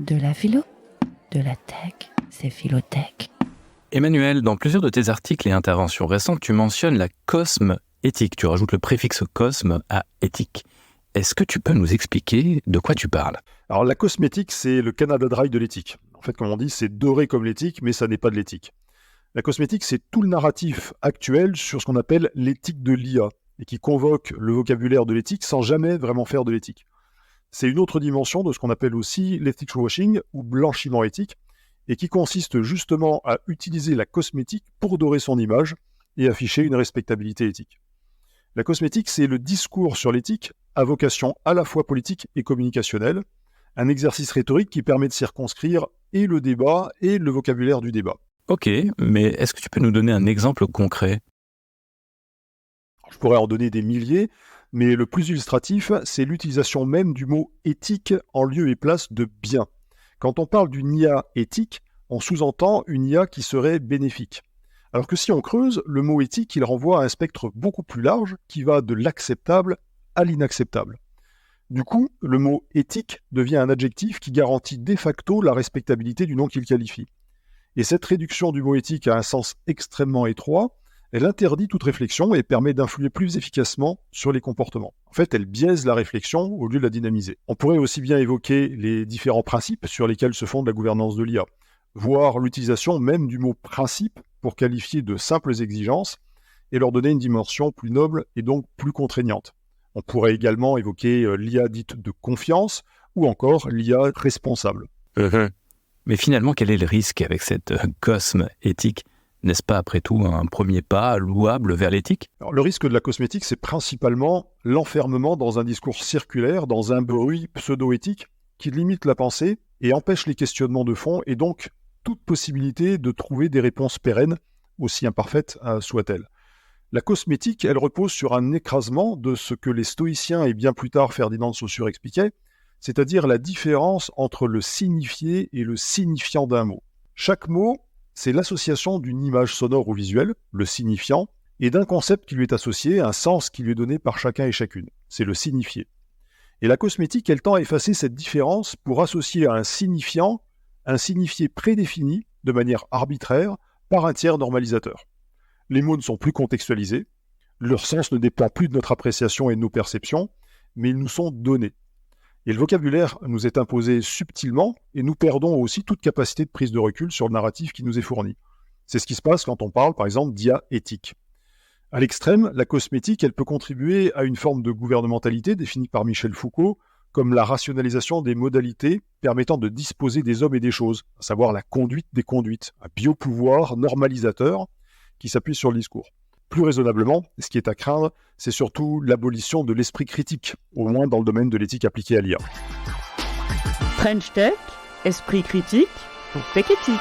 De la philo, de la tech, c'est Philotech. Emmanuel, dans plusieurs de tes articles et interventions récentes, tu mentionnes la cosme-éthique. Tu rajoutes le préfixe cosme à éthique. Est-ce que tu peux nous expliquer de quoi tu parles ? Alors la cosmétique, c'est le Canada Dry de l'éthique. En fait, comme on dit, c'est doré comme l'éthique, mais ça n'est pas de l'éthique. La cosmétique, c'est tout le narratif actuel sur ce qu'on appelle l'éthique de l'IA, et qui convoque le vocabulaire de l'éthique sans jamais vraiment faire de l'éthique. C'est une autre dimension de ce qu'on appelle aussi l'ethics washing, ou blanchiment éthique, et qui consiste justement à utiliser la cosmétique pour dorer son image et afficher une respectabilité éthique. La cosmétique, c'est le discours sur l'éthique à vocation à la fois politique et communicationnelle, un exercice rhétorique qui permet de circonscrire et le débat et le vocabulaire du débat. Ok, mais est-ce que tu peux nous donner un exemple concret ? Je pourrais en donner des milliers, mais le plus illustratif, c'est l'utilisation même du mot éthique en lieu et place de bien. Quand on parle d'une IA éthique, on sous-entend une IA qui serait bénéfique. Alors que si on creuse, le mot éthique, il renvoie à un spectre beaucoup plus large qui va de l'acceptable à l'inacceptable. Du coup, le mot éthique devient un adjectif qui garantit de facto la respectabilité du nom qu'il qualifie. Et cette réduction du mot éthique à un sens extrêmement étroit, elle interdit toute réflexion et permet d'influer plus efficacement sur les comportements. En fait, elle biaise la réflexion au lieu de la dynamiser. On pourrait aussi bien évoquer les différents principes sur lesquels se fonde la gouvernance de l'IA, voire l'utilisation même du mot principe pour qualifier de simples exigences et leur donner une dimension plus noble et donc plus contraignante. On pourrait également évoquer l'IA dite de confiance ou encore l'IA responsable. Mais finalement, quel est le risque avec cette cosme-éthique ? N'est-ce pas après tout un premier pas louable vers l'éthique ? Alors, le risque de la cosmétique, c'est principalement l'enfermement dans un discours circulaire, dans un bruit pseudo-éthique qui limite la pensée et empêche les questionnements de fond et donc toute possibilité de trouver des réponses pérennes, aussi imparfaites soient-elles. La cosmétique, elle repose sur un écrasement de ce que les stoïciens et bien plus tard Ferdinand de Saussure expliquaient, c'est-à-dire la différence entre le signifié et le signifiant d'un mot. Chaque mot, c'est l'association d'une image sonore ou visuelle, le signifiant, et d'un concept qui lui est associé, un sens qui lui est donné par chacun et chacune. C'est le signifié. Et la cosmétique, elle tend à effacer cette différence pour associer à un signifiant un signifié prédéfini de manière arbitraire par un tiers normalisateur. Les mots ne sont plus contextualisés, leur sens ne dépend plus de notre appréciation et de nos perceptions, mais ils nous sont donnés. Et le vocabulaire nous est imposé subtilement et nous perdons aussi toute capacité de prise de recul sur le narratif qui nous est fourni. C'est ce qui se passe quand on parle, par exemple, d'IA éthique. À l'extrême, la cosmétique, elle peut contribuer à une forme de gouvernementalité définie par Michel Foucault comme la rationalisation des modalités permettant de disposer des hommes et des choses, à savoir la conduite des conduites, un biopouvoir normalisateur qui s'appuie sur le discours. Plus raisonnablement, ce qui est à craindre, c'est surtout l'abolition de l'esprit critique, au moins dans le domaine de l'éthique appliquée à l'IA. French Tech, esprit critique pour Tech Éthique.